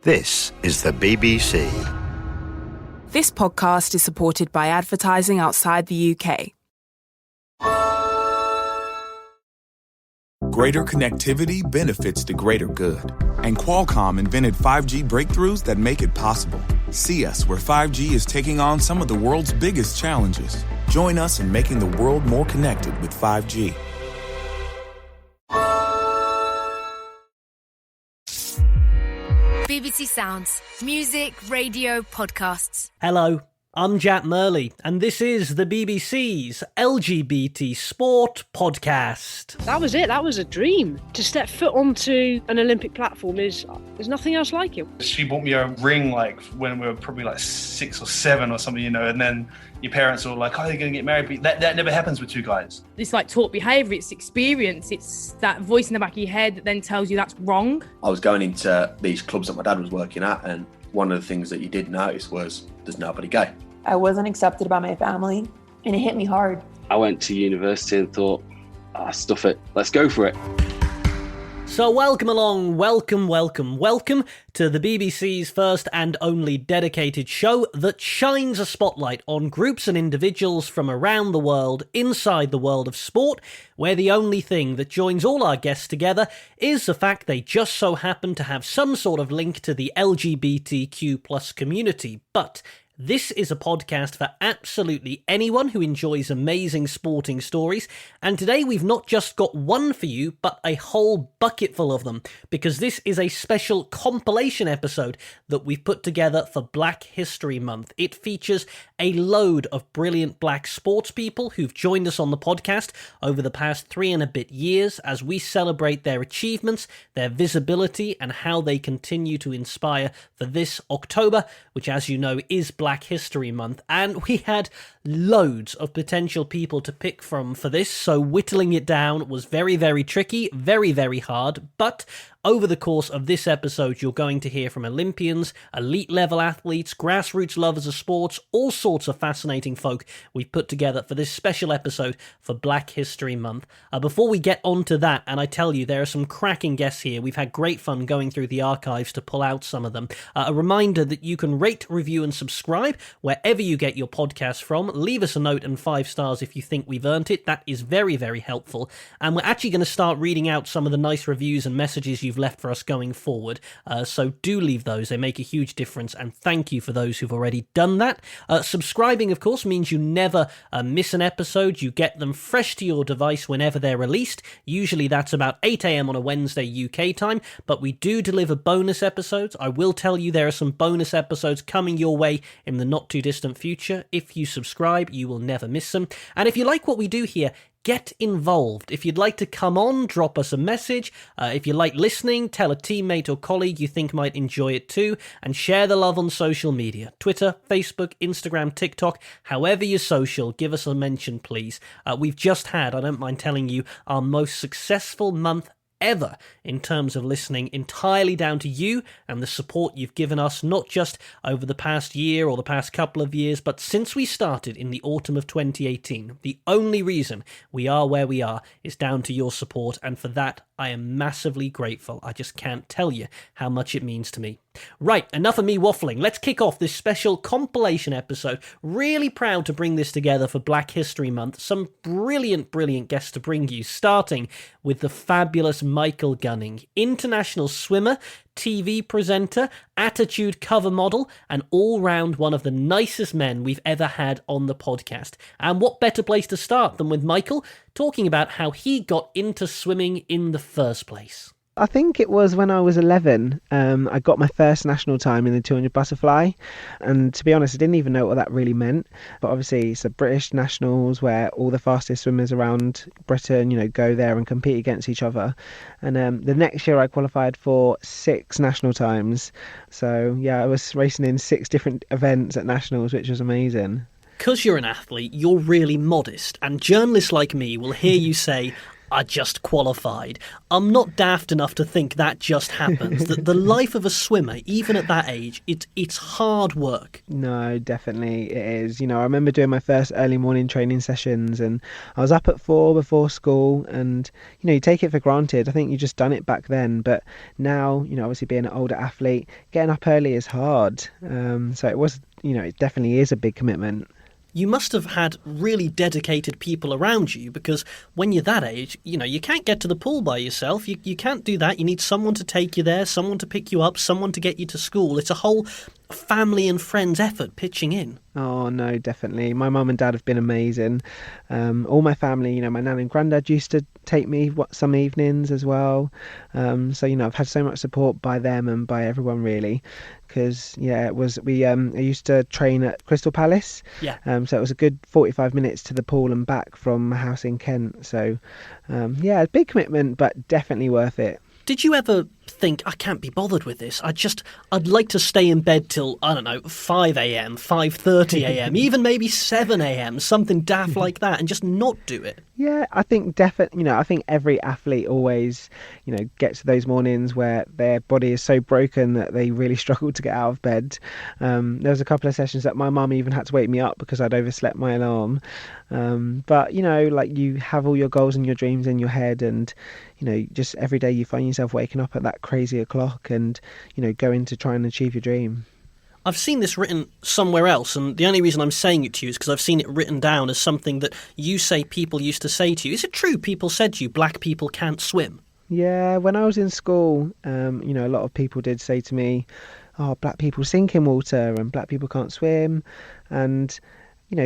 This is the BBC. This podcast is supported by advertising outside the UK. Greater connectivity benefits the greater good. And Qualcomm invented 5G breakthroughs that make it possible. See us where 5G is taking on some of the world's biggest challenges. Join us in making the world more connected with 5G. BBC Sounds. Music, radio, podcasts. Hello, I'm Jack Murley, and this is the BBC's LGBT Sport Podcast. That was it. That was a dream. To step foot onto an Olympic platform there's nothing else like it. She bought me a ring like when we were probably like 6 or 7 or something, and then your parents were like, oh, you're going to get married. But that never happens with two guys. It's like taught behaviour, it's experience, it's that voice in the back of your head that then tells you that's wrong. I was going into these clubs that my dad was working at, and one of the things that you did notice was there's nobody gay. I wasn't accepted by my family, and it hit me hard. I went to university and thought, stuff it, let's go for it. So welcome along, welcome to the BBC's first and only dedicated show that shines a spotlight on groups and individuals from around the world inside the world of sport, where the only thing that joins all our guests together is the fact they just so happen to have some sort of link to the LGBTQ+ community. But this is a podcast for absolutely anyone who enjoys amazing sporting stories, and today we've not just got one for you, but a whole bucket full of them, because this is a special compilation episode that we've put together for Black History Month. It features a load of brilliant black sports people who've joined us on the podcast over the past 3 and a bit years as we celebrate their achievements, their visibility, and how they continue to inspire for this October, which, as you know, is Black History Month. And we had loads of potential people to pick from for this, so whittling it down was very, very tricky, very, very hard, but over the course of this episode, you're going to hear from Olympians, elite-level athletes, grassroots lovers of sports, all sorts of fascinating folk we've put together for this special episode for Black History Month. Before we get on to that, and I tell you, there are some cracking guests here. We've had great fun going through the archives to pull out some of them. A reminder that you can rate, review, and subscribe wherever you get your podcasts from. Leave us a note and 5 stars if you think we've earned it. That is very, very helpful. And we're actually going to start reading out some of the nice reviews and messages you've left for us going forward, so do leave those. They make a huge difference, and thank you for those who've already done that. Subscribing, of course, means you never miss an episode. You get them fresh to your device whenever they're released. Usually that's about 8 a.m. on a Wednesday UK time, but we do deliver bonus episodes. I will tell you there are some bonus episodes coming your way in the not too distant future. If you subscribe, you will never miss them. And if you like what we do here, get involved. If you'd like to come on, drop us a message. If you like listening, tell a teammate or colleague you think might enjoy it too, and share the love on social media. Twitter, Facebook, Instagram, TikTok, however you're social, give us a mention, please. We've just had, I don't mind telling you, our most successful month ever in terms of listening, entirely down to you and the support you've given us, not just over the past year or the past couple of years, but since we started in the autumn of 2018. The only reason we are where we are is down to your support, and for that I am massively grateful. I just can't tell you how much it means to me. Right, enough of me waffling. Let's kick off this special compilation episode. Really proud to bring this together for Black History Month. Some brilliant guests to bring you, starting with the fabulous Michael Gunning, international swimmer, TV presenter, attitude cover model, and all-round one of the nicest men we've ever had on the podcast. And what better place to start than with Michael talking about how he got into swimming in the first place. I think it was when I was 11, I got my first national time in the 200 butterfly, and to be honest, I didn't even know what that really meant. But obviously it's a British nationals where all the fastest swimmers around Britain, go there and compete against each other. And the next year I qualified for 6 national times. So yeah, I was racing in 6 different events at nationals, which was amazing. Because you're an athlete, you're really modest, and journalists like me will hear you say, I just qualified. I'm not daft enough to think that just happens. The life of a swimmer, even at that age, it's hard work. No, definitely it is. I remember doing my first early morning training sessions, and I was up at 4 before school, and you take it for granted. I think you just done it back then, but now, obviously being an older athlete, getting up early is hard. So it was, it definitely is a big commitment. You must have had really dedicated people around you, because when you're that age, you can't get to the pool by yourself. You can't do that. You need someone to take you there, someone to pick you up, someone to get you to school. It's a whole family and friends effort pitching in. Oh, no, definitely. My mum and dad have been amazing. All my family, my nan and granddad used to take me some evenings as well. So, I've had so much support by them and by everyone, really. Because, I used to train at Crystal Palace. Yeah. So it was a good 45 minutes to the pool and back from my house in Kent. So, a big commitment, but definitely worth it. Did you ever think, I can't be bothered with this? I'd like to stay in bed till, 5 a.m, 5:30 a.m, even maybe 7 a.m, something daft like that, and just not do it? Yeah, I think definitely, I think every athlete always, gets to those mornings where their body is so broken that they really struggle to get out of bed. There was a couple of sessions that my mum even had to wake me up because I'd overslept my alarm. But, you have all your goals and your dreams in your head, and, just every day you find yourself waking up at that crazy o'clock and, going to try and achieve your dream. I've seen this written somewhere else, and the only reason I'm saying it to you is because I've seen it written down as something that you say people used to say to you. Is it true people said to you, black people can't swim? Yeah, when I was in school, a lot of people did say to me, oh, black people sink in water and black people can't swim. And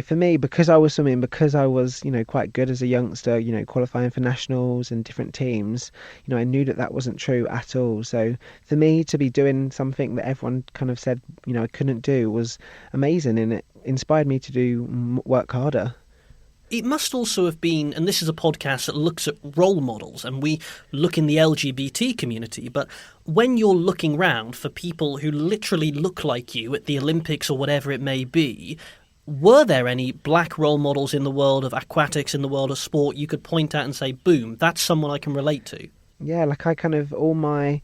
for me, because I was swimming, because I was, quite good as a youngster, qualifying for nationals and different teams, I knew that wasn't true at all. So for me to be doing something that everyone kind of said, I couldn't do was amazing, and it inspired me to work harder. It must also have been, and this is a podcast that looks at role models, and we look in the LGBT community, but when you're looking round for people who literally look like you at the Olympics or whatever it may be, were there any black role models in the world of aquatics, in the world of sport, you could point at and say, boom, that's someone I can relate to? Yeah, I kind of, all my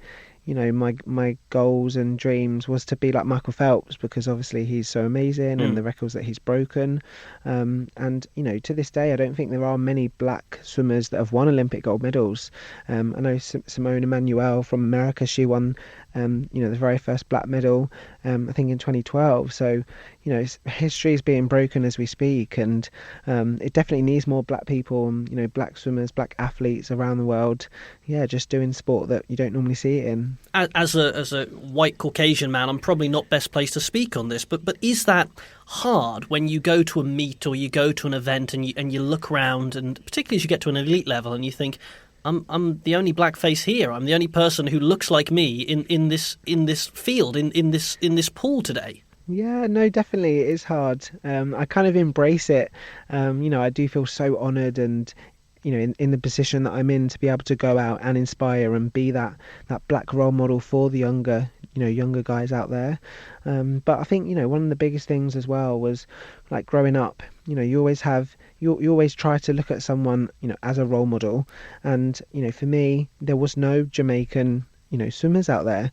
my goals and dreams was to be like Michael Phelps, because obviously he's so amazing and the records that he's broken. And, to this day, I don't think there are many black swimmers that have won Olympic gold medals. I know Simone Emanuel from America, she won, the very first black medal, I think in 2012. So, history is being broken as we speak, and it definitely needs more black people and, black swimmers, black athletes around the world. Yeah, just doing sport that you don't normally see it in. As a white Caucasian man, I'm probably not best placed to speak on this, but is that hard when you go to a meet or you go to an event and you look around, and particularly as you get to an elite level and you think, I'm the only black face here. I'm the only person who looks like me in this field, in this pool today. Yeah, no, definitely it is hard. I kind of embrace it. I do feel so honoured and, in the position that I'm in, to be able to go out and inspire and be that black role model for the younger guys out there. But I think, one of the biggest things as well was, like, growing up, you always try to look at someone, as a role model. And, for me, there was no Jamaican swimmers out there.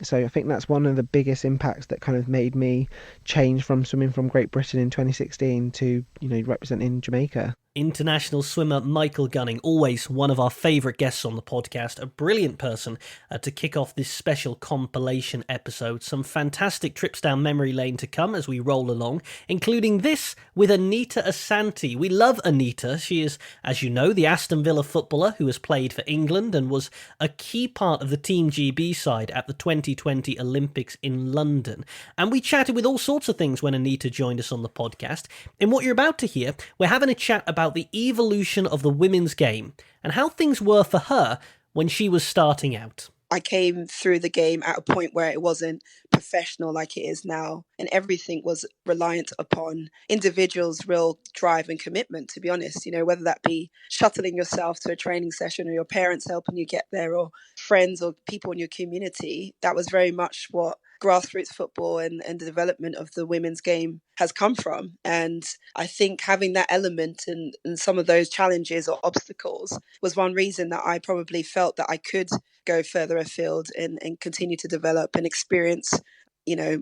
So I think that's one of the biggest impacts that kind of made me change from swimming from Great Britain in 2016 to, representing Jamaica. International swimmer Michael Gunning, always one of our favourite guests on the podcast, a brilliant person to kick off this special compilation episode. Some fantastic trips down memory lane to come as we roll along, including this with Anita Asante. We love Anita. She is, as you know, the Aston Villa footballer who has played for England and was a key part of the Team GB side at the 2020 Olympics in London. And we chatted with all sorts of things when Anita joined us on the podcast. In what you're about to hear, we're having a chat about the evolution of the women's game and how things were for her when she was starting out. I came through the game at a point where it wasn't professional like it is now, and everything was reliant upon individuals' real drive and commitment, to be honest, whether that be shuttling yourself to a training session or your parents helping you get there or friends or people in your community. That was very much what grassroots football and the development of the women's game has come from. And I think having that element and some of those challenges or obstacles was one reason that I probably felt that I could go further afield and continue to develop and experience,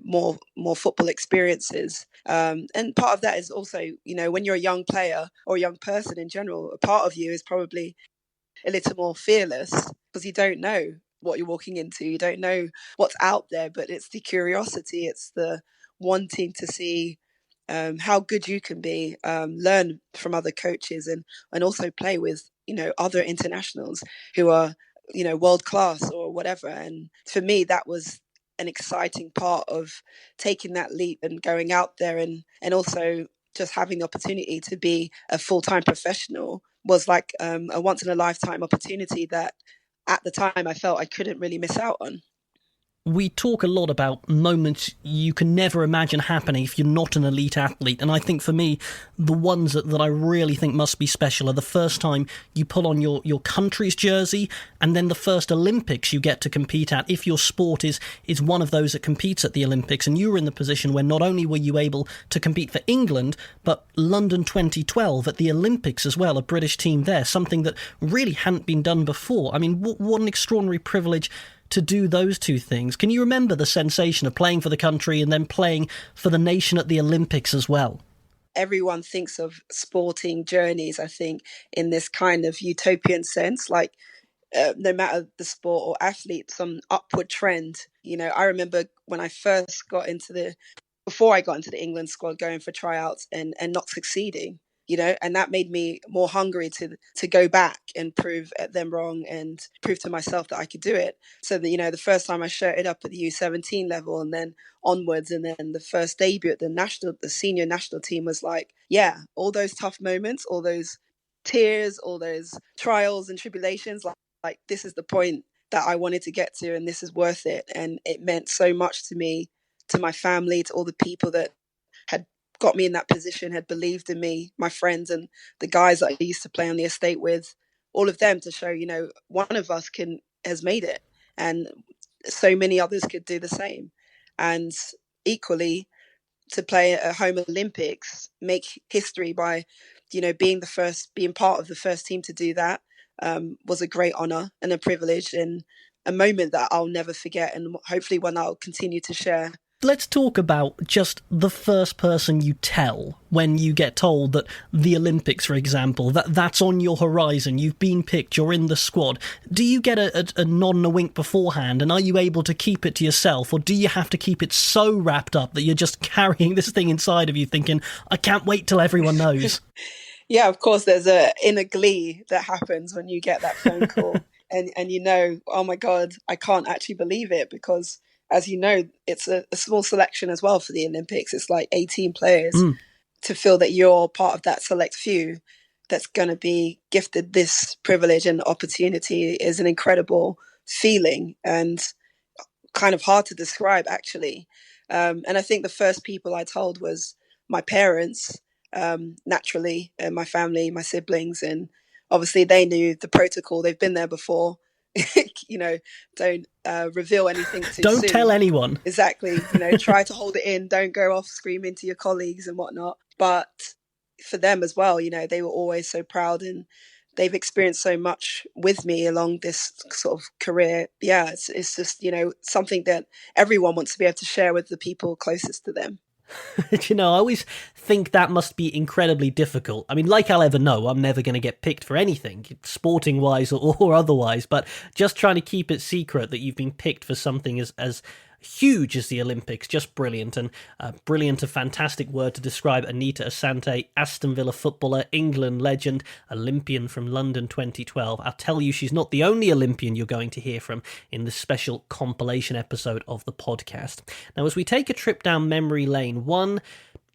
more football experiences. And part of that is also, when you're a young player or a young person in general, a part of you is probably a little more fearless because you don't know what you're walking into. You don't know what's out there, but it's the curiosity, it's the wanting to see how good you can be, learn from other coaches and also play with, other internationals who are, world class or whatever. And for me, that was an exciting part of taking that leap and going out there and also just having the opportunity to be a full-time professional was like a once in a lifetime opportunity that at the time I felt I couldn't really miss out on. We talk a lot about moments you can never imagine happening if you're not an elite athlete, and I think for me, the ones that I really think must be special are the first time you pull on your country's jersey, and then the first Olympics you get to compete at, if your sport is one of those that competes at the Olympics, and you were in the position where not only were you able to compete for England, but London 2012 at the Olympics as well, a British team there, something that really hadn't been done before. I mean, what an extraordinary privilege to do those two things. Can you remember the sensation of playing for the country and then playing for the nation at the Olympics as well? Everyone thinks of sporting journeys, I think, in this kind of utopian sense, like no matter the sport or athlete, some upward trend. I remember when I first before I got into the England squad, going for tryouts and not succeeding. And that made me more hungry to go back and prove them wrong and prove to myself that I could do it. So that, the first time I shirted up at the U17 level and then onwards, and then the first debut at the senior national team was like, yeah, all those tough moments, all those tears, all those trials and tribulations, like this is the point that I wanted to get to, and this is worth it. And it meant so much to me, to my family, to all the people that had got me in that position, had believed in me, my friends and the guys that I used to play on the estate with, all of them, to show, one of us has made it and so many others could do the same. And equally, to play at home Olympics, make history by, being part of the first team to do that, was a great honor and a privilege and a moment that I'll never forget, and hopefully one I'll continue to share. Let's talk about just the first person you tell when you get told that the Olympics, for example, that's on your horizon, you've been picked, you're in the squad. Do you get a nod and a wink beforehand, and are you able to keep it to yourself, or do you have to keep it so wrapped up that you're just carrying this thing inside of you thinking, I can't wait till everyone knows? Yeah, of course, there's a inner glee that happens when you get that phone call and oh my God, I can't actually believe it, because as you know, it's a small selection as well for the Olympics. It's like 18 players. To feel that you're part of that select few that's going to be gifted this privilege and opportunity is an incredible feeling and kind of hard to describe, actually. And I think the first people I told was my parents, naturally, and my family, my siblings. And obviously they knew the protocol. They've been there before. Don't reveal anything too soon. Don't tell anyone. Exactly. Try to hold it in. Don't go off screaming to your colleagues and whatnot. But for them as well, they were always so proud, and they've experienced so much with me along this sort of career. Yeah, it's just, something that everyone wants to be able to share with the people closest to them. I always think that must be incredibly difficult. I mean, like I'll ever know, I'm never going to get picked for anything, sporting-wise or otherwise, but just trying to keep it secret that you've been picked for something as huge as the Olympics, just brilliant. And brilliant, a fantastic word to describe Anita Asante, Aston Villa footballer, England legend, Olympian from London 2012. I'll tell you, she's not the only Olympian you're going to hear from in this special compilation episode of the podcast. Now, as we take a trip down memory lane, one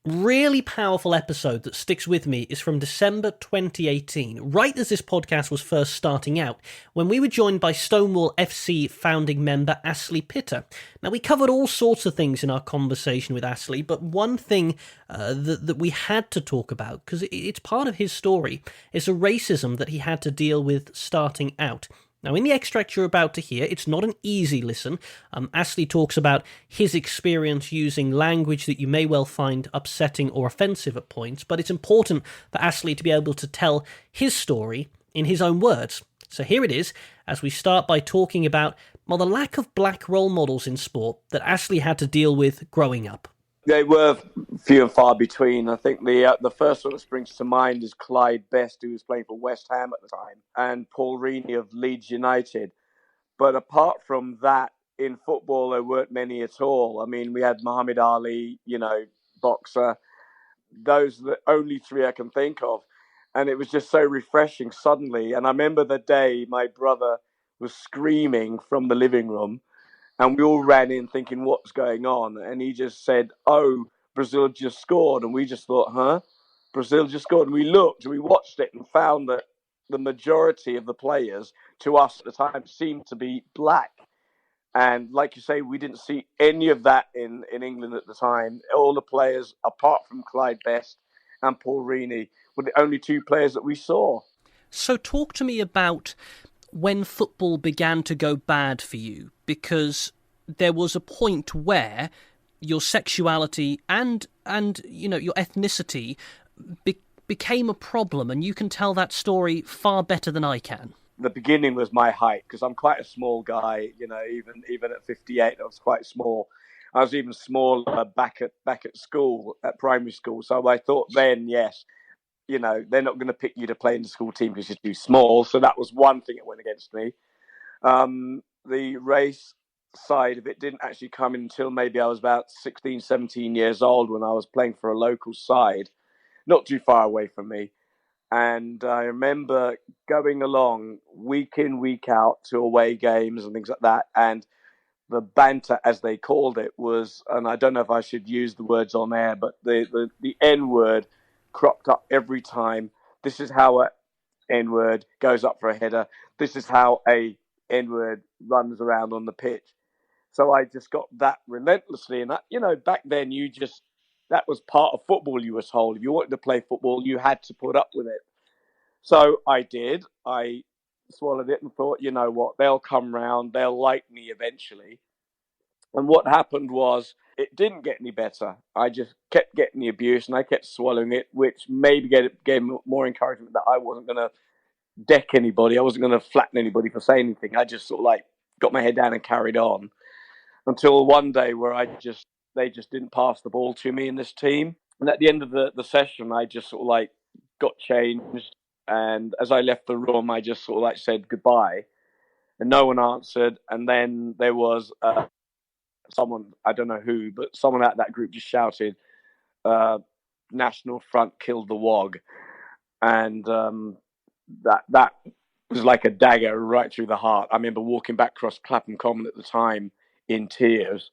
really powerful episode that sticks with me is from December 2018, right as this podcast was first starting out, when we were joined by Stonewall FC founding member Ashley Pitter. Now, we covered all sorts of things in our conversation with Ashley, but one thing that we had to talk about, because it's part of his story, is the racism that he had to deal with starting out. Now, in the extract you're about to hear, it's not an easy listen. Astley talks about his experience using language that you may well find upsetting or offensive at points, but it's important for Astley to be able to tell his story in his own words. So here it is, as we start by talking about, well, the lack of black role models in sport that Astley had to deal with growing up. They were few and far between. I think the first one that springs to mind is Clyde Best, who was playing for West Ham at the time, and Paul Reaney of Leeds United. But apart from that, in football, there weren't many at all. I mean, we had Muhammad Ali, boxer. Those are the only three I can think of. And it was just so refreshing suddenly. And I remember the day my brother was screaming from the living room, and we all ran in thinking, what's going on? And he just said, oh, Brazil just scored. And we just thought, huh? Brazil just scored. And we looked and we watched it and found that the majority of the players to us at the time seemed to be black. And like you say, we didn't see any of that in England at the time. All the players, apart from Clyde Best and Paul Reaney, were the only two players that we saw. So talk to me about when football began to go bad for you, because there was a point where your sexuality and your ethnicity became a problem, and you can tell that story far better than I can. The beginning was my height, because I'm quite a small guy. Even at 58, I was quite small. I was even smaller back at school, at primary school. So I thought then, yes, they're not going to pick you to play in the school team because you're too small. So that was one thing that went against me. The race side of it didn't actually come in until maybe I was about 16, 17 years old, when I was playing for a local side, not too far away from me. And I remember going along week in, week out to away games and things like that. And the banter, as they called it, was, and I don't know if I should use the words on air, but the N-word cropped up every time. This is how a N-word goes up for a header. This is how a N-word runs around on the pitch. So I just got that relentlessly. And, back then that was part of football, you were told. If you wanted to play football, you had to put up with it. So I did. I swallowed it and thought, you know what, they'll come round, they'll like me eventually. And what happened was, it didn't get any better. I just kept getting the abuse and I kept swallowing it, which maybe gave more encouragement that I wasn't going to deck anybody. I wasn't going to flatten anybody for saying anything. I just sort of got my head down and carried on, until one day where they just didn't pass the ball to me in this team. And at the end of the session, I just sort of got changed. And as I left the room, I just sort of said goodbye, and no one answered. And then there was someone, I don't know who, but someone out that group just shouted, National Front killed the WOG. And that was like a dagger right through the heart. I remember walking back across Clapham Common at the time in tears,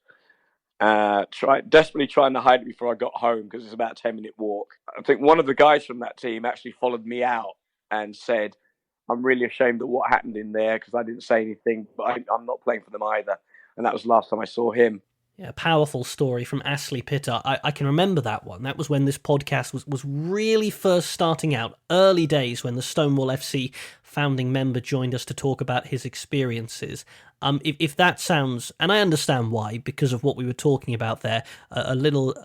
desperately trying to hide it before I got home, because it's about a 10-minute walk. I think one of the guys from that team actually followed me out and said, I'm really ashamed of what happened in there, because I didn't say anything, but I'm not playing for them either. And that was the last time I saw him. Yeah, powerful story from Astley Pitter. I can remember that one. That was when this podcast was really first starting out, early days when the Stonewall FC founding member joined us to talk about his experiences. If that sounds, and I understand why, because of what we were talking about there, a little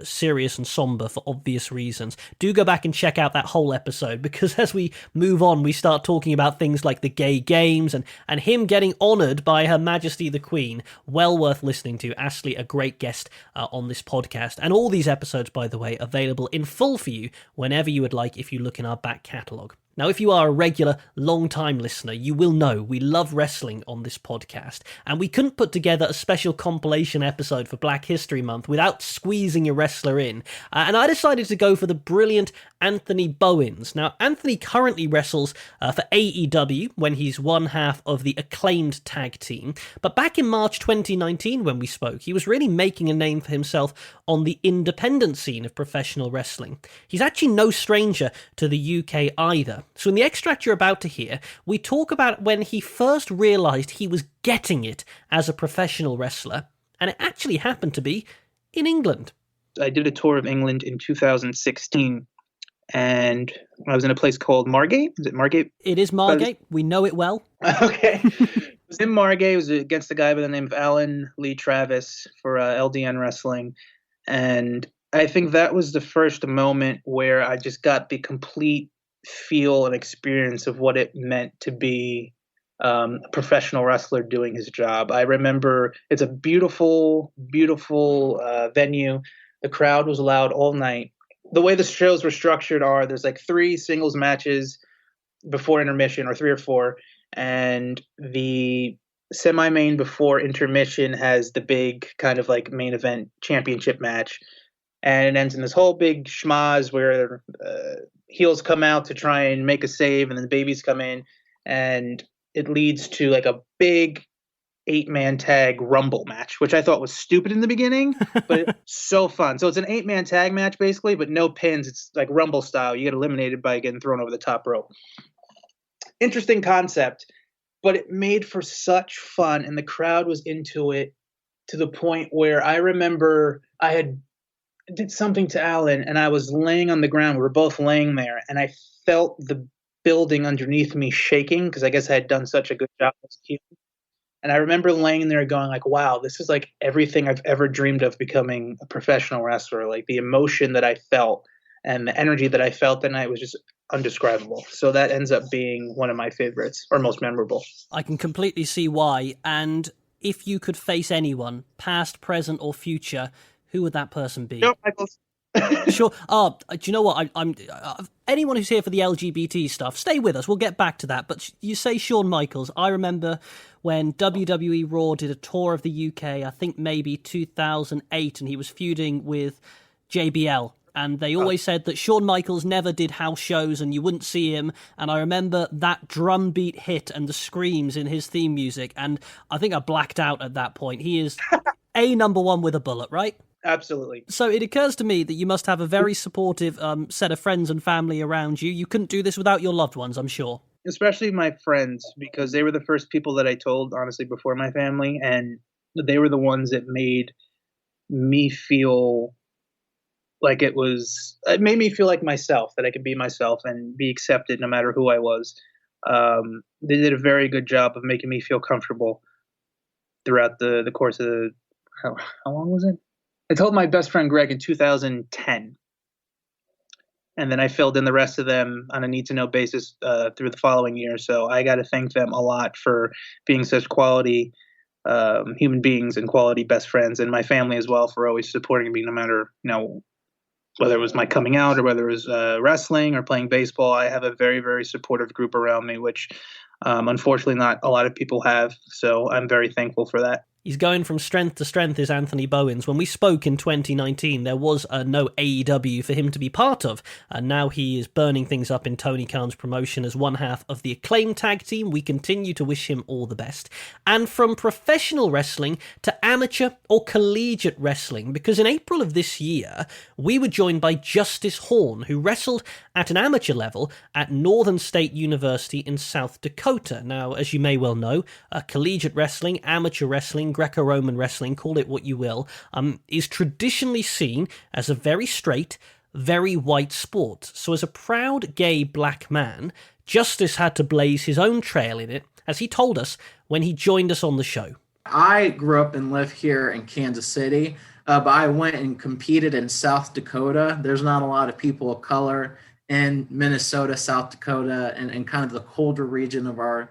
serious and somber for obvious reasons, do go back and check out that whole episode, because as we move on, we start talking about things like the gay games and him getting honoured by Her Majesty the Queen. Well worth listening to. Astley, a great guest on this podcast. And all these episodes, by the way, available in full for you whenever you would like if you look in our back catalogue. Now, if you are a regular, long-time listener, you will know we love wrestling on this podcast, and we couldn't put together a special compilation episode for Black History Month without squeezing a wrestler in, and I decided to go for the brilliant Anthony Bowens. Now, Anthony currently wrestles for AEW when he's one half of the Acclaimed tag team, but back in March 2019 when we spoke, he was really making a name for himself on the independent scene of professional wrestling. He's actually no stranger to the UK either. So in the extract you're about to hear, we talk about when he first realised he was getting it as a professional wrestler, and it actually happened to be in England. I did a tour of England in 2016, and I was in a place called Margate. Is it Margate? It is Margate. We know it well. Okay. It was in Margate. It was against a guy by the name of Alan Lee Travis for LDN Wrestling. And I think that was the first moment where I just got the complete feel and experience of what it meant to be a professional wrestler doing his job. I remember it's a beautiful, beautiful venue. The crowd was loud all night. The way the shows were structured are there's like 3 singles matches before intermission, or 3 or 4, and the semi-main before intermission has the big kind of like main event championship match, and it ends in this whole big schmaz where heels come out to try and make a save, and then the babies come in, and it leads to like a big 8-man tag rumble match, which I thought was stupid in the beginning, but it's so fun. So it's an 8-man tag match basically, but no pins. It's like rumble style. You get eliminated by getting thrown over the top rope. Interesting concept, but it made for such fun, and the crowd was into it to the point where I remember I did something to Alan, and I was laying on the ground. We were both laying there, and I felt the building underneath me shaking because I guess I had done such a good job as a kid. And I remember laying there going like, wow, this is like everything I've ever dreamed of becoming a professional wrestler. Like the emotion that I felt and the energy that I felt that night was just undescribable. So that ends up being one of my favorites, or most memorable. I can completely see why. And if you could face anyone, past, present, or future, who would that person be? Shawn Michaels. Sure. Do you know what? I'm anyone who's here for the LGBT stuff, stay with us. We'll get back to that. But you say Shawn Michaels. I remember when WWE Raw did a tour of the UK, I think maybe 2008, and he was feuding with JBL. And they always said that Shawn Michaels never did house shows and you wouldn't see him. And I remember that drum beat hit and the screams in his theme music. And I think I blacked out at that point. He is a number one with a bullet, right? Absolutely. So it occurs to me that you must have a very supportive set of friends and family around you. You couldn't do this without your loved ones, I'm sure. Especially my friends, because they were the first people that I told, honestly, before my family. And they were the ones that made me feel like it made me feel like myself, that I could be myself and be accepted no matter who I was. They did a very good job of making me feel comfortable throughout the course of how long was it? I told my best friend Greg in 2010, and then I filled in the rest of them on a need-to-know basis through the following year. So I got to thank them a lot for being such quality human beings and quality best friends, and my family as well for always supporting me no matter, whether it was my coming out or whether it was wrestling or playing baseball. I have a very, very supportive group around me, which unfortunately not a lot of people have. So I'm very thankful for that. He's going from strength to strength, is Anthony Bowens. When we spoke in 2019, there was no AEW for him to be part of, and now he is burning things up in Tony Khan's promotion as one half of the Acclaim tag team. We continue to wish him all the best. And from professional wrestling to amateur or collegiate wrestling, because in April of this year, we were joined by Justice Horn, who wrestled at an amateur level at Northern State University in South Dakota. Now, as you may well know, collegiate wrestling, amateur wrestling, Greco-Roman wrestling, call it what you will, is traditionally seen as a very straight, very white sport. So as a proud gay black man, Justice had to blaze his own trail in it, as he told us when he joined us on the show. I grew up and live here in Kansas City, but I went and competed in South Dakota. There's not a lot of people of color in Minnesota, South Dakota, and kind of the colder region of our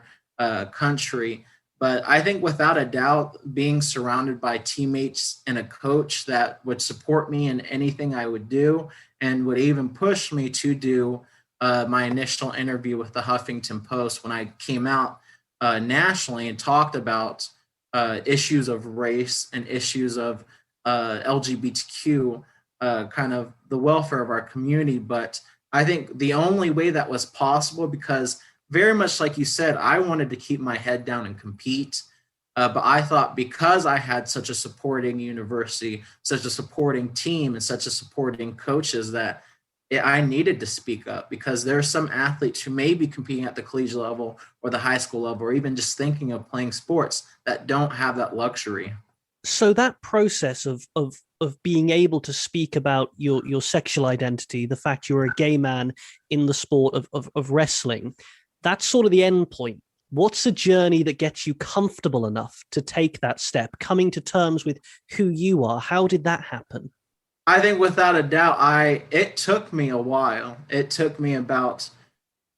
country. But I think without a doubt, being surrounded by teammates and a coach that would support me in anything I would do and would even push me to do my initial interview with the Huffington Post when I came out nationally and talked about issues of race and issues of LGBTQ, kind of the welfare of our community. But I think the only way that was possible, because very much like you said, I wanted to keep my head down and compete. But I thought because I had such a supporting university, such a supporting team, and such a supporting coaches that I needed to speak up, because there are some athletes who may be competing at the collegiate level or the high school level, or even just thinking of playing sports that don't have that luxury. So that process of of being able to speak about your sexual identity, the fact you're a gay man in the sport of wrestling, that's sort of the end point. What's a journey that gets you comfortable enough to take that step, coming to terms with who you are? How did that happen? I think without a doubt, it took me a while. It took me about,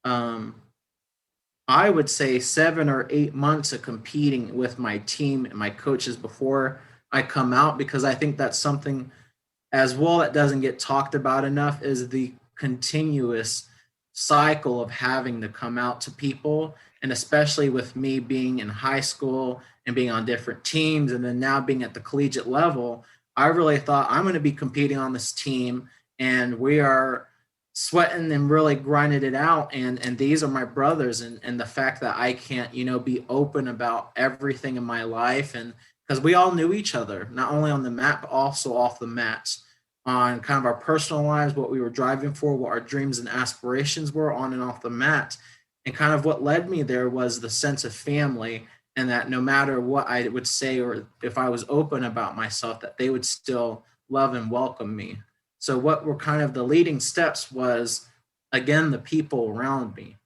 I would say 7 or 8 months of competing with my team and my coaches before I come out, because I think that's something as well that doesn't get talked about enough, is the continuous cycle of having to come out to people. And especially with me being in high school and being on different teams, and then now being at the collegiate level, I really thought I'm going to be competing on this team, and we are sweating and really grinding it out. And these are my brothers, and the fact that I can't, be open about everything in my life. And because we all knew each other, not only on the mat, but also off the mats, on kind of our personal lives, what we were driving for, what our dreams and aspirations were on and off the mat. And kind of what led me there was the sense of family, and that no matter what I would say, or if I was open about myself, that they would still love and welcome me. So what were kind of the leading steps was, again, the people around me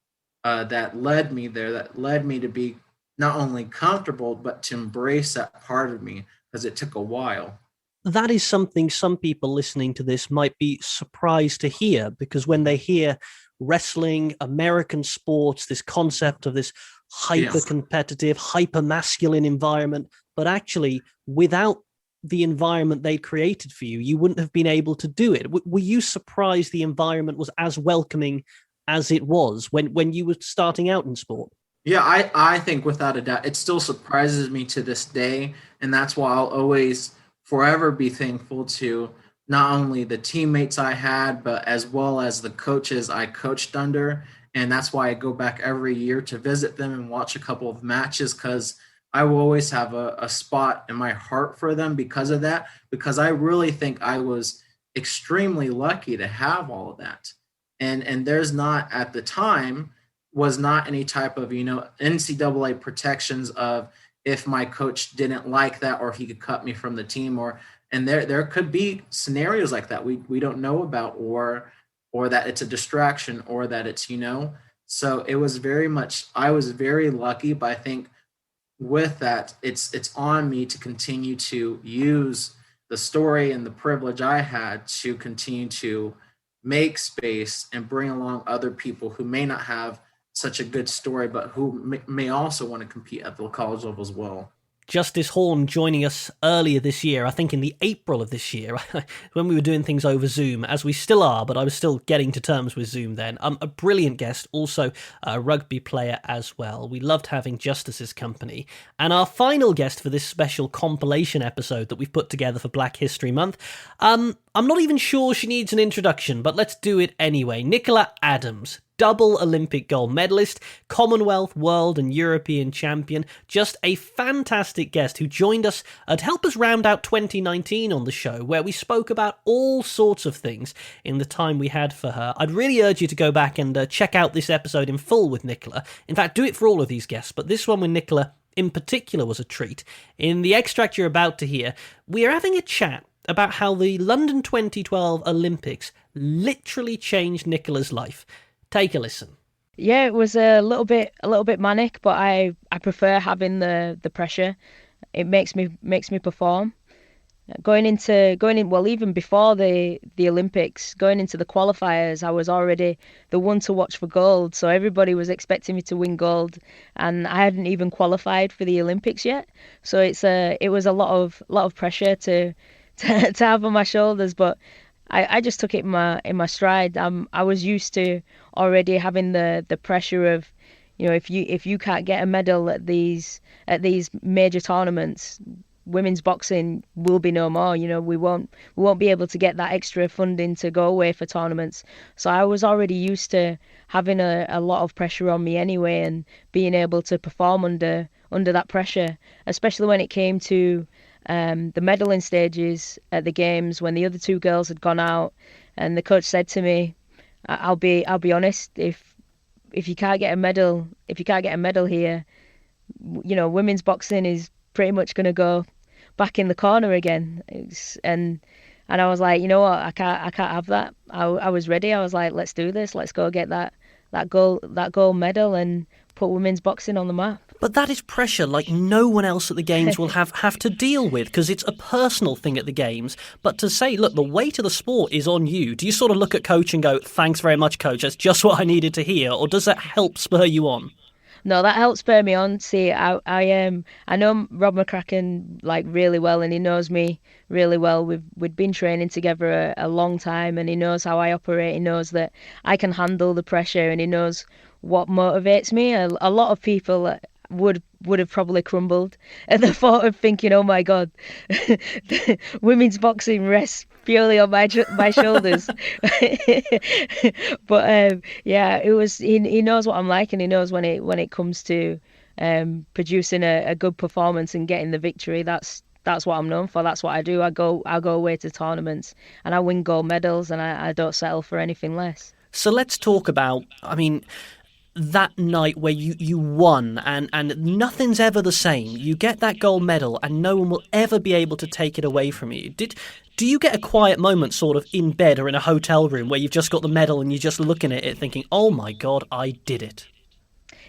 that led me there, that led me to be not only comfortable, but to embrace that part of me, because it took a while. That is something some people listening to this might be surprised to hear, because when they hear wrestling, American sports, this concept of this hyper-competitive, hyper-masculine environment, but actually without the environment they created for you, you wouldn't have been able to do it. Were you surprised the environment was as welcoming as it was when you were starting out in sport? Yeah, I think without a doubt, it still surprises me to this day. And that's why I'll always forever be thankful to not only the teammates I had, but as well as the coaches I coached under. And that's why I go back every year to visit them and watch a couple of matches, because I will always have a spot in my heart for them because of that, because I really think I was extremely lucky to have all of that. And there's not, at the time, was not any type of, NCAA protections of if my coach didn't like that, or he could cut me from the team, and there could be scenarios like that we don't know about, or that it's a distraction, or that it's, so it was very much, I was very lucky, but I think with that, it's on me to continue to use the story and the privilege I had to continue to make space and bring along other people who may not have such a good story, but who may also want to compete at the college level as well. Justice Horn joining us earlier this year, I think in the April of this year, when we were doing things over Zoom, as we still are, but I was still getting to terms with Zoom then. A brilliant guest, also a rugby player as well. We loved having Justice's company. And our final guest for this special compilation episode that we've put together for Black History Month, I'm not even sure she needs an introduction, but let's do it anyway. Nicola Adams, double Olympic gold medalist, Commonwealth, World and European champion, just a fantastic guest who joined us to help us round out 2019 on the show, where we spoke about all sorts of things in the time we had for her. I'd really urge you to go back and check out this episode in full with Nicola. In fact, do it for all of these guests, but this one with Nicola in particular was a treat. In the extract you're about to hear, we are having a chat about how the London 2012 Olympics literally changed Nicola's life. Take a listen. Yeah, it was a little bit manic, but I prefer having the pressure. It makes me perform. Going in, well, even before the Olympics, going into the qualifiers, I was already the one to watch for gold. So everybody was expecting me to win gold, and I hadn't even qualified for the Olympics yet. So it was a lot of pressure to have on my shoulders, but I just took it in my stride. I was used to already having the pressure of, if you can't get a medal at these major tournaments, women's boxing will be no more. We won't be able to get that extra funding to go away for tournaments. So I was already used to having a lot of pressure on me anyway, and being able to perform under that pressure, especially when it came to the medaling stages at the games, when the other two girls had gone out, and the coach said to me, I'll be honest, if you can't get a medal here, women's boxing is pretty much going to go back in the corner again. And I was like, you know what, I can't have that. I was ready. I was like, let's do this. Let's go get that gold medal and put women's boxing on the map. But that is pressure like no one else at the Games will have to deal with, because it's a personal thing at the Games. But to say, look, the weight of the sport is on you, do you sort of look at coach and go, thanks very much, coach, that's just what I needed to hear? Or does that help spur you on? No, that helps spur me on. See, I know Rob McCracken like really well, and he knows me really well. We'd been training together a long time, and he knows how I operate. He knows that I can handle the pressure, and he knows what motivates me. A lot of people would have probably crumbled at the thought of thinking, oh my God, women's boxing rests purely on my shoulders. But yeah, it was. He knows what I'm like, and he knows when it comes to producing a good performance and getting the victory. That's what I'm known for. That's what I do. I go away to tournaments and I win gold medals, and I don't settle for anything less. So let's talk about, that night where you won and nothing's ever the same. You get that gold medal and no one will ever be able to take it away from you. Do you get a quiet moment sort of in bed or in a hotel room where you've just got the medal and you're just looking at it thinking, oh my God, I did it?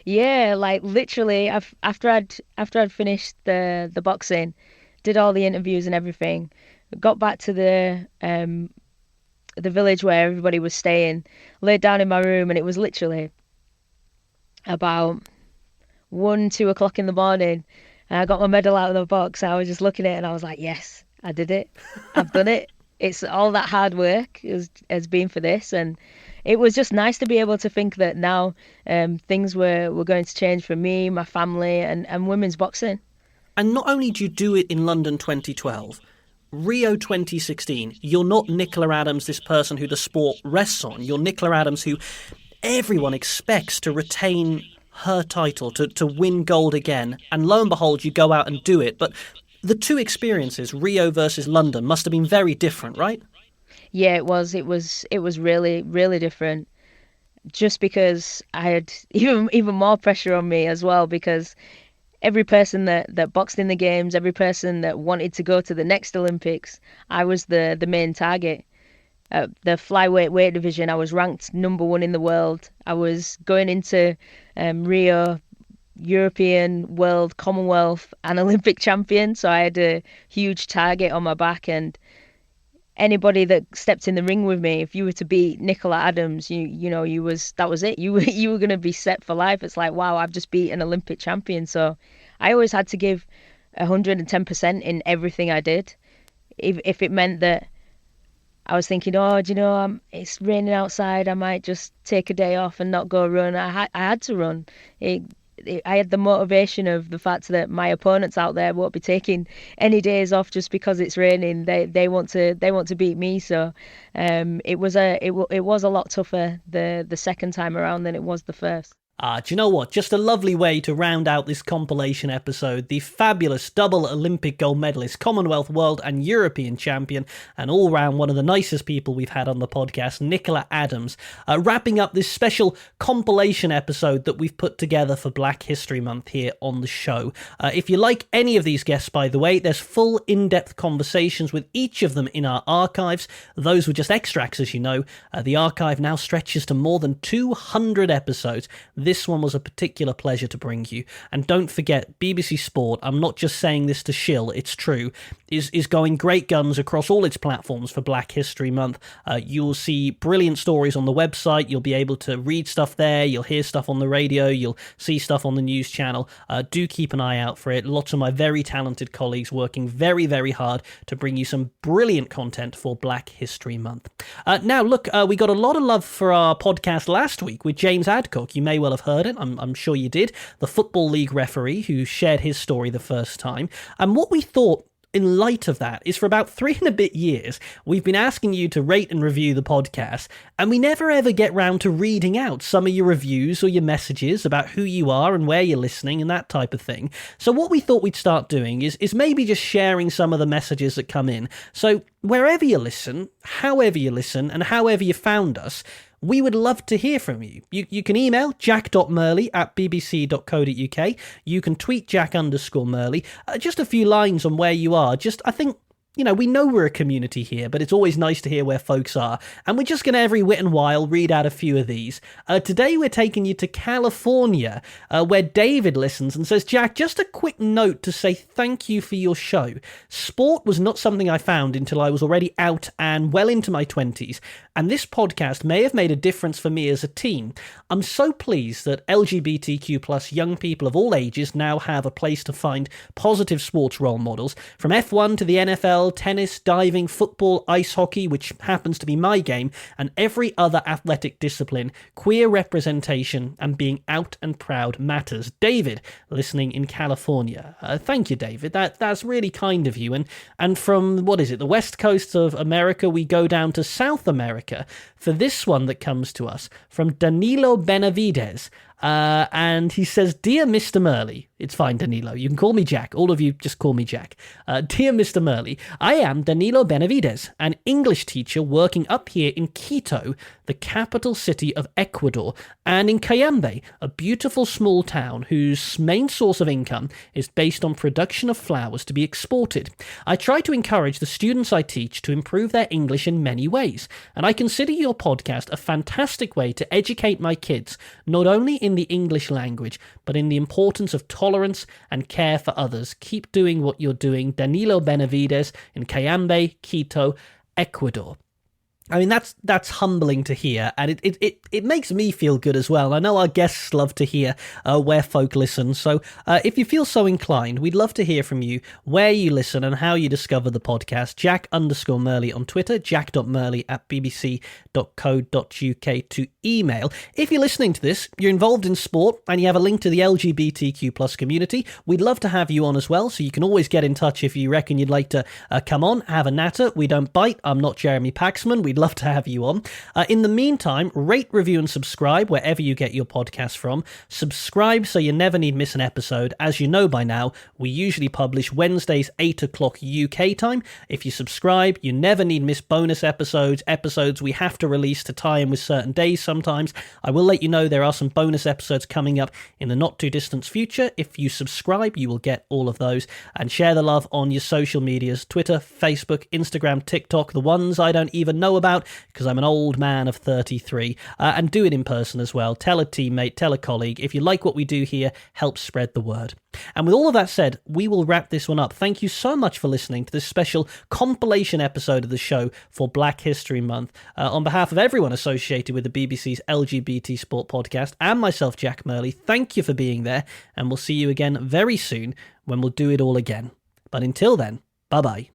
Yeah, like literally after I'd finished the boxing, did all the interviews and everything, got back to the village where everybody was staying, laid down in my room, and it was literally about 1-2 o'clock in the morning, and I got my medal out of the box. I was just looking at it and I was like, yes, I did it. I've done it. It's all that hard work has been for this, and it was just nice to be able to think that now things were going to change for me, my family, and women's boxing. And not only do you do it in London 2012, Rio 2016, you're not Nicola Adams, this person who the sport rests on. You're Nicola Adams, who everyone expects to retain her title, to win gold again. And lo and behold, you go out and do it. But the two experiences, Rio versus London, must have been very different, right? Yeah, it was. It was really, really different. Just because I had even more pressure on me as well, because every person that boxed in the Games, every person that wanted to go to the next Olympics, I was the main target. The flyweight weight division, I was ranked number 1 in the world. I was going into Rio, European, World, Commonwealth and Olympic champion, so I had a huge target on my back, and anybody that stepped in the ring with me, if you were to beat Nicola Adams, that was it. You were going to be set for life. It's like, wow, I've just beat an Olympic champion. So I always had to give 110% in everything I did. If it meant that I was thinking, it's raining outside, I might just take a day off and not go run. I had to run. I had the motivation of the fact that my opponents out there won't be taking any days off just because it's raining. They want to beat me. So it was a lot tougher the second time around than it was the first. Do you know what? Just a lovely way to round out this compilation episode. The fabulous double Olympic gold medalist, Commonwealth, World and European champion, and all-round one of the nicest people we've had on the podcast, Nicola Adams, wrapping up this special compilation episode that we've put together for Black History Month here on the show. If you like any of these guests, by the way, there's full in-depth conversations with each of them in our archives. Those were just extracts, as you know. The archive now stretches to more than 200 episodes. This one was a particular pleasure to bring you. And don't forget, BBC Sport, I'm not just saying this to shill, it's true, is going great guns across all its platforms for Black History Month. You will see brilliant stories on the website. You'll be able to read stuff there. You'll hear stuff on the radio. You'll see stuff on the news channel. Do keep an eye out for it. Lots of my very talented colleagues working very, very hard to bring you some brilliant content for Black History Month. Now, look, we got a lot of love for our podcast last week with James Adcock. You may well have heard it. I'm sure you did. The Football League referee who shared his story the first time. And what we thought in light of that is, for about 3 and a bit years, we've been asking you to rate and review the podcast, and we never ever get round to reading out some of your reviews or your messages about who you are and where you're listening and that type of thing. So what we thought we'd start doing is maybe just sharing some of the messages that come in. So wherever you listen, however you listen, and however you found us, we would love to hear from you. You can email jack.murley@bbc.co.uk. You can tweet Jack_Murley. Just a few lines on where you are. I think, we know we're a community here, but it's always nice to hear where folks are. And we're just going to every whit and while read out a few of these. Today we're taking you to California, where David listens and says, Jack, just a quick note to say thank you for your show. Sport was not something I found until I was already out and well into my 20s. And this podcast may have made a difference for me as a teen. I'm so pleased that LGBTQ plus young people of all ages now have a place to find positive sports role models, from F1 to the NFL, tennis, diving, football, ice hockey, which happens to be my game, and every other athletic discipline. Queer representation and being out and proud matters. David, listening in California. Thank you, David. That's really kind of you. And from, the West Coast of America, we go down to South America for this one that comes to us from Danilo Benavides. And he says, Dear Mr. Murley, it's fine, Danilo, you can call me Jack. All of you just call me Jack. Dear Mr. Murley, I am Danilo Benavides, an English teacher working up here in Quito, the capital city of Ecuador, and in Cayambe, a beautiful small town whose main source of income is based on production of flowers to be exported. I try to encourage the students I teach to improve their English in many ways, and I consider your podcast a fantastic way to educate my kids, not only in the English language, but in the importance of tolerance and care for others. Keep doing what you're doing. Danilo Benavides in Cayambe, Quito, Ecuador. I mean, that's humbling to hear, and it makes me feel good as well. I know our guests love to hear where folk listen, so if you feel so inclined, we'd love to hear from you, where you listen and how you discover the podcast. Jack_Murley on Twitter, jack.murley@bbc.co.uk to email. If you're listening to this, you're involved in sport, and you have a link to the LGBTQ plus community, we'd love to have you on as well, so you can always get in touch if you reckon you'd like to come on, have a natter. We don't bite. I'm not Jeremy Paxman. We'd love to have you on. In the meantime, rate, review and subscribe wherever you get your podcast from. Subscribe so you never need miss an episode. As you know by now, we usually publish Wednesdays 8 o'clock UK time. If you subscribe, you never need miss bonus episodes we have to release to tie in with certain days sometimes. I will let you know there are some bonus episodes coming up in the not too distant future. If you subscribe, you will get all of those. And share the love on your social medias, Twitter, Facebook, Instagram, TikTok, the ones I don't even know about because I'm an old man of 33, and do it in person as well. Tell a teammate, tell a colleague. If you like what we do here, help spread the word. And with all of that said, we will wrap this one up. Thank you so much for listening to this special compilation episode of the show for Black History Month. On behalf of everyone associated with the BBC's LGBT Sport podcast and myself, Jack Murley, thank you for being there, and we'll see you again very soon when we'll do it all again. But until then, bye-bye.